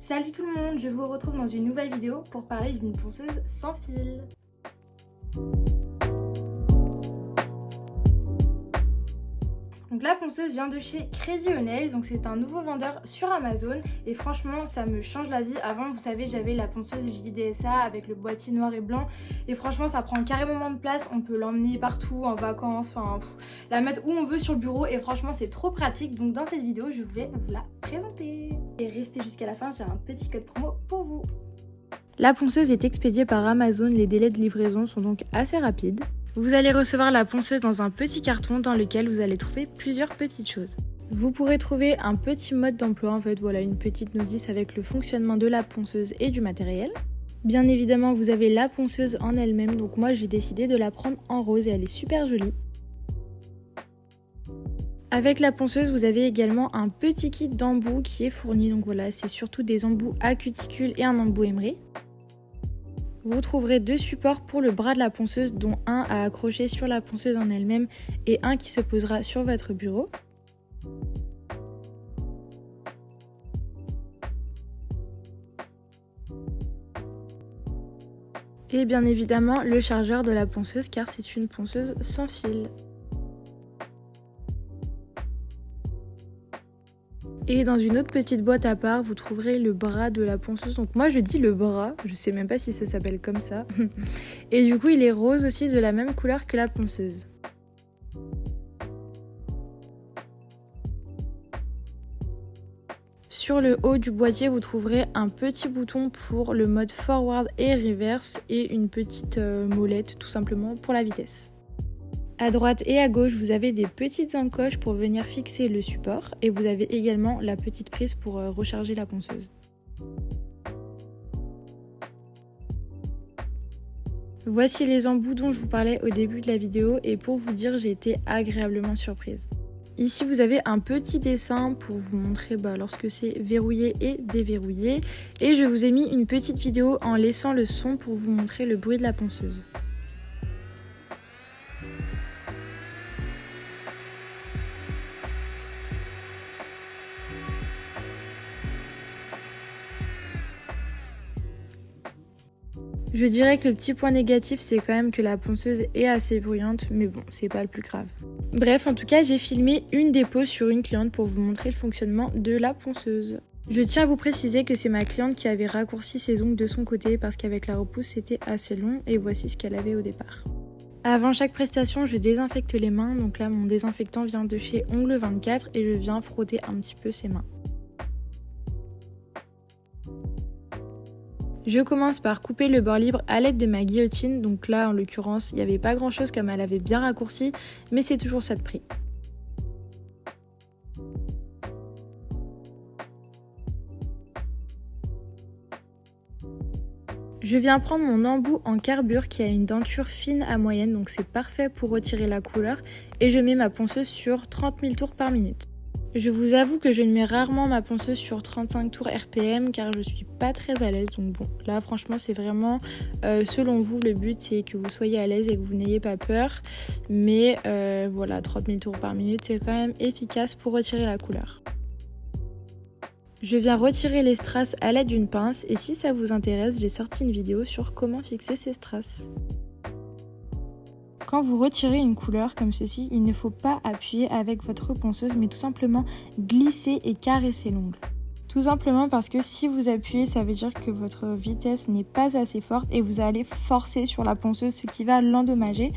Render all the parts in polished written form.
Salut tout le monde, je vous retrouve dans une nouvelle vidéo pour parler d'une ponceuse sans fil. Donc la ponceuse vient de chez Credit Nails, donc c'est un nouveau vendeur sur Amazon et franchement ça me change la vie. Avant vous savez j'avais la ponceuse JDSA avec le boîtier noir et blanc et franchement ça prend carrément moins de place, on peut l'emmener partout en vacances, la mettre où on veut sur le bureau et franchement c'est trop pratique. Donc dans cette vidéo je vais vous la présenter. Et restez jusqu'à la fin, j'ai un petit code promo pour vous. La ponceuse est expédiée par Amazon, les délais de livraison sont donc assez rapides. Vous allez recevoir la ponceuse dans un petit carton dans lequel vous allez trouver plusieurs petites choses. Vous pourrez trouver un petit mode d'emploi, en fait voilà une petite notice avec le fonctionnement de la ponceuse et du matériel. Bien évidemment vous avez la ponceuse en elle-même, donc moi j'ai décidé de la prendre en rose et elle est super jolie. Avec la ponceuse, vous avez également un petit kit d'embout qui est fourni. Donc voilà, c'est surtout des embouts à cuticule et un embout émeraude. Vous trouverez deux supports pour le bras de la ponceuse, dont un à accrocher sur la ponceuse en elle-même et un qui se posera sur votre bureau. Et bien évidemment le chargeur de la ponceuse car c'est une ponceuse sans fil. Et dans une autre petite boîte à part, vous trouverez le bras de la ponceuse. Donc moi je dis le bras, je sais même pas si ça s'appelle comme ça. Et du coup il est rose aussi, de la même couleur que la ponceuse. Sur le haut du boîtier, vous trouverez un petit bouton pour le mode forward et reverse et une petite molette tout simplement pour la vitesse. À droite et à gauche, vous avez des petites encoches pour venir fixer le support et vous avez également la petite prise pour recharger la ponceuse. Voici les embouts dont je vous parlais au début de la vidéo et pour vous dire, j'ai été agréablement surprise. Ici, vous avez un petit dessin pour vous montrer lorsque c'est verrouillé et déverrouillé et je vous ai mis une petite vidéo en laissant le son pour vous montrer le bruit de la ponceuse. Je dirais que le petit point négatif c'est quand même que la ponceuse est assez bruyante, mais bon, c'est pas le plus grave. Bref, en tout cas, j'ai filmé une dépose sur une cliente pour vous montrer le fonctionnement de la ponceuse. Je tiens à vous préciser que c'est ma cliente qui avait raccourci ses ongles de son côté parce qu'avec la repousse c'était assez long et voici ce qu'elle avait au départ. Avant chaque prestation, je désinfecte les mains, donc là mon désinfectant vient de chez Ongles 24 et je viens frotter un petit peu ses mains. Je commence par couper le bord libre à l'aide de ma guillotine, donc là en l'occurrence il n'y avait pas grand chose comme elle avait bien raccourci, mais c'est toujours ça de prix. Je viens prendre mon embout en carbure qui a une denture fine à moyenne, donc c'est parfait pour retirer la couleur, et je mets ma ponceuse sur 30 000 tours par minute. Je vous avoue que je ne mets rarement ma ponceuse sur 35 tours RPM car je suis pas très à l'aise, donc bon, là franchement c'est vraiment selon vous, le but c'est que vous soyez à l'aise et que vous n'ayez pas peur, mais voilà, 30 000 tours par minute c'est quand même efficace pour retirer la couleur. Je viens retirer les strass à l'aide d'une pince et si ça vous intéresse, j'ai sorti une vidéo sur comment fixer ces strass. Quand vous retirez une couleur comme ceci, il ne faut pas appuyer avec votre ponceuse mais tout simplement glisser et caresser l'ongle. Tout simplement parce que si vous appuyez, ça veut dire que votre vitesse n'est pas assez forte et vous allez forcer sur la ponceuse, ce qui va l'endommager.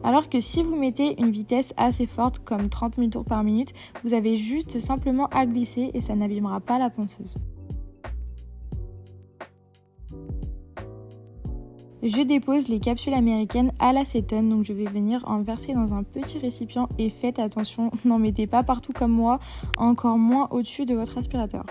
Alors que si vous mettez une vitesse assez forte comme 30 000 tours par minute, vous avez juste simplement à glisser et ça n'abîmera pas la ponceuse. Je dépose les capsules américaines à l'acétone, donc je vais venir en verser dans un petit récipient et faites attention, n'en mettez pas partout comme moi, encore moins au-dessus de votre aspirateur.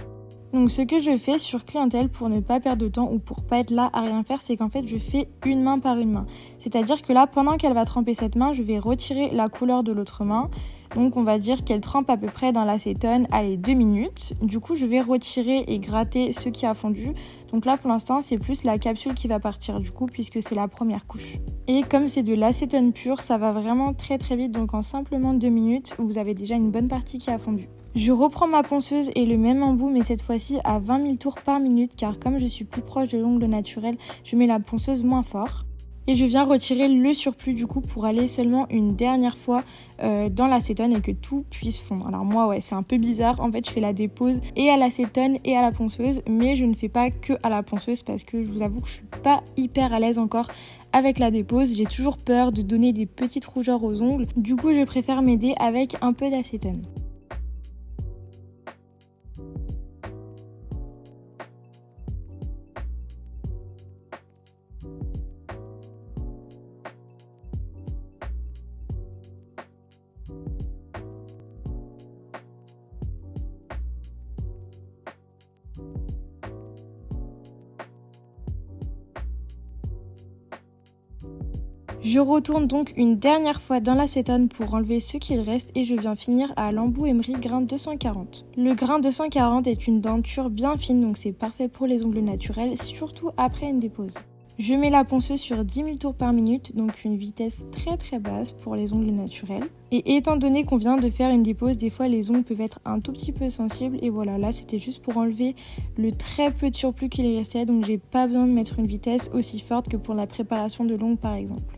Donc ce que je fais sur clientèle pour ne pas perdre de temps ou pour pas être là à rien faire, c'est qu'en fait je fais une main par une main. C'est-à-dire que là, pendant qu'elle va tremper cette main, je vais retirer la couleur de l'autre main. Donc on va dire qu'elle trempe à peu près dans l'acétone, allez 2 minutes. Du coup je vais retirer et gratter ce qui a fondu. Donc là pour l'instant c'est plus la capsule qui va partir du coup puisque c'est la première couche. Et comme c'est de l'acétone pur, ça va vraiment très vite. Donc en simplement 2 minutes, vous avez déjà une bonne partie qui a fondu. Je reprends ma ponceuse et le même embout, mais cette fois-ci à 20 000 tours par minute, car comme je suis plus proche de l'ongle naturel, je mets la ponceuse moins fort. Et je viens retirer le surplus du coup pour aller seulement une dernière fois dans l'acétone et que tout puisse fondre. Alors moi c'est un peu bizarre, en fait je fais la dépose et à l'acétone et à la ponceuse, mais je ne fais pas que à la ponceuse parce que je vous avoue que je suis pas hyper à l'aise encore avec la dépose. J'ai toujours peur de donner des petites rougeurs aux ongles, du coup je préfère m'aider avec un peu d'acétone. Je retourne donc une dernière fois dans l'acétone pour enlever ce qu'il reste et je viens finir à l'embout Emery grain 240. Le grain 240 est une denture bien fine, donc c'est parfait pour les ongles naturels, surtout après une dépose. Je mets la ponceuse sur 10 000 tours par minute, donc une vitesse très basse pour les ongles naturels. Et étant donné qu'on vient de faire une dépose, des fois les ongles peuvent être un tout petit peu sensibles. Et voilà, là c'était juste pour enlever le très peu de surplus qu'il restait, donc j'ai pas besoin de mettre une vitesse aussi forte que pour la préparation de l'ongle par exemple.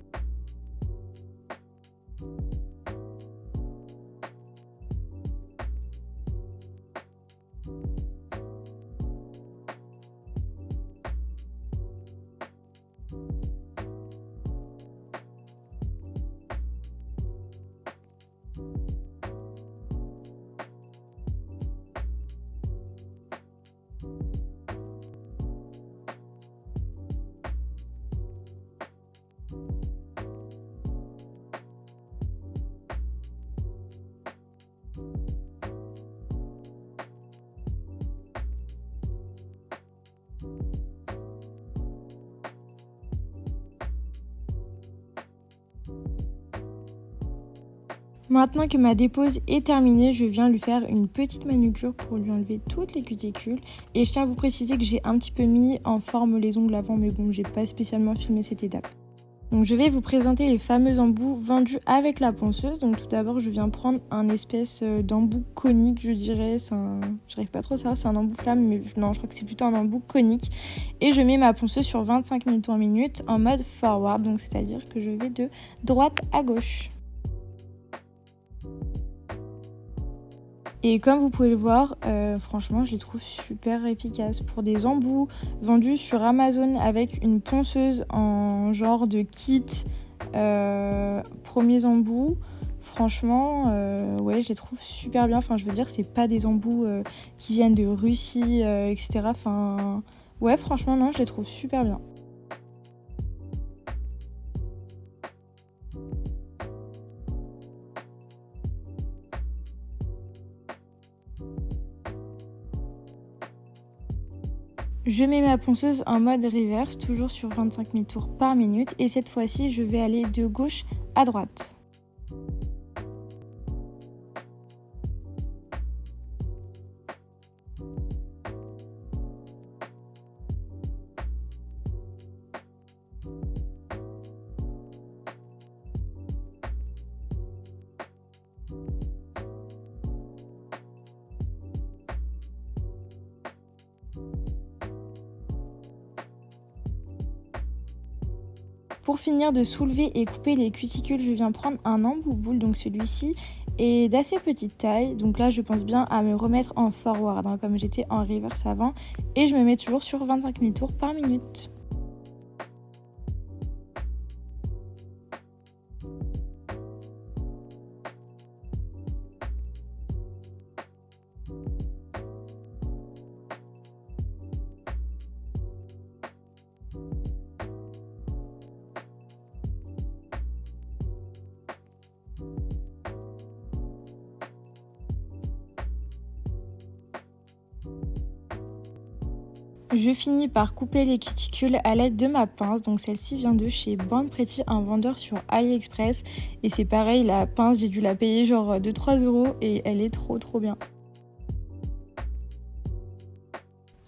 Maintenant que ma dépose est terminée, je viens lui faire une petite manucure pour lui enlever toutes les cuticules. Et je tiens à vous préciser que j'ai un petit peu mis en forme les ongles avant, mais bon, j'ai pas spécialement filmé cette étape. Donc je vais vous présenter les fameux embouts vendus avec la ponceuse. Donc tout d'abord, je viens prendre un espèce d'embout conique, je dirais. J'arrive pas trop à savoir, c'est un embout flamme, mais non, je crois que c'est plutôt un embout conique. Et je mets ma ponceuse sur 25 000 tours minute en mode forward, donc c'est-à-dire que je vais de droite à gauche. Et comme vous pouvez le voir, franchement je les trouve super efficaces. Pour des embouts vendus sur Amazon avec une ponceuse en genre de kit premiers embouts, franchement je les trouve super bien. Enfin je veux dire, c'est pas des embouts qui viennent de Russie, etc. Enfin ouais, franchement non, je les trouve super bien. Je mets ma ponceuse en mode reverse, toujours sur 25 000 tours par minute, et cette fois-ci je vais aller de gauche à droite. Pour finir de soulever et couper les cuticules, je viens prendre un embout boule, donc celui-ci est d'assez petite taille, donc là je pense bien à me remettre en forward, comme j'étais en reverse avant, et je me mets toujours sur 25 000 tours par minute. Je finis par couper les cuticules à l'aide de ma pince, donc celle-ci vient de chez Born Pretty, un vendeur sur AliExpress, et c'est pareil, la pince j'ai dû la payer genre 2-3 € et elle est trop bien.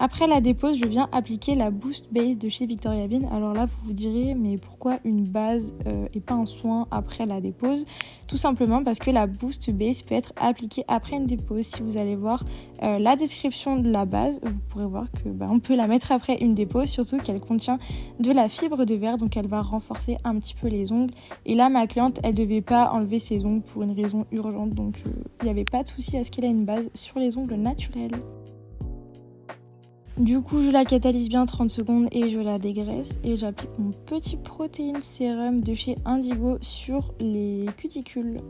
Après la dépose, je viens appliquer la Boost Base de chez Victoria Bean. Alors là, vous vous direz, mais pourquoi une base et pas un soin après la dépose? Tout simplement parce que la Boost Base peut être appliquée après une dépose. Si vous allez voir la description de la base, vous pourrez voir que on peut la mettre après une dépose, surtout qu'elle contient de la fibre de verre, donc elle va renforcer un petit peu les ongles. Et là, ma cliente, elle devait pas enlever ses ongles pour une raison urgente, donc il n'y avait pas de souci à ce qu'elle ait une base sur les ongles naturels. Du coup, je la catalyse bien 30 secondes et je la dégraisse et j'applique mon petit protéine sérum de chez Indigo sur les cuticules.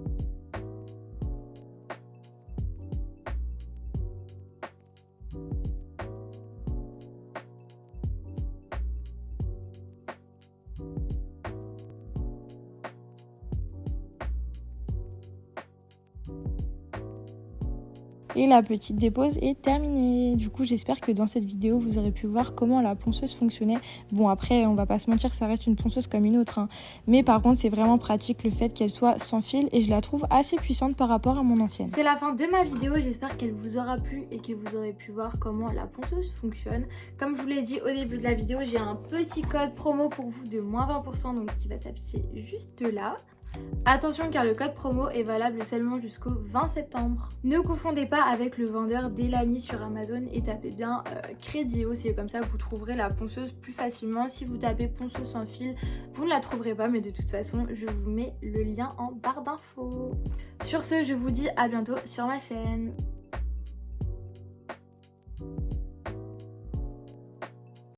Et la petite dépose est terminée. Du coup, j'espère que dans cette vidéo, vous aurez pu voir comment la ponceuse fonctionnait. Bon, après, on va pas se mentir, ça reste une ponceuse comme une autre, hein. Mais par contre, c'est vraiment pratique le fait qu'elle soit sans fil et je la trouve assez puissante par rapport à mon ancienne. C'est la fin de ma vidéo, j'espère qu'elle vous aura plu et que vous aurez pu voir comment la ponceuse fonctionne. Comme je vous l'ai dit au début de la vidéo, j'ai un petit code promo pour vous de moins 20%, donc qui va s'afficher juste là. Attention car le code promo est valable seulement jusqu'au 20 septembre. Ne confondez pas avec le vendeur d'Elani sur Amazon et tapez bien Crédio, c'est comme ça que vous trouverez la ponceuse plus facilement. Si vous tapez ponceuse sans fil, vous ne la trouverez pas, mais de toute façon je vous mets le lien en barre d'infos. Sur ce, je vous dis à bientôt sur ma chaîne.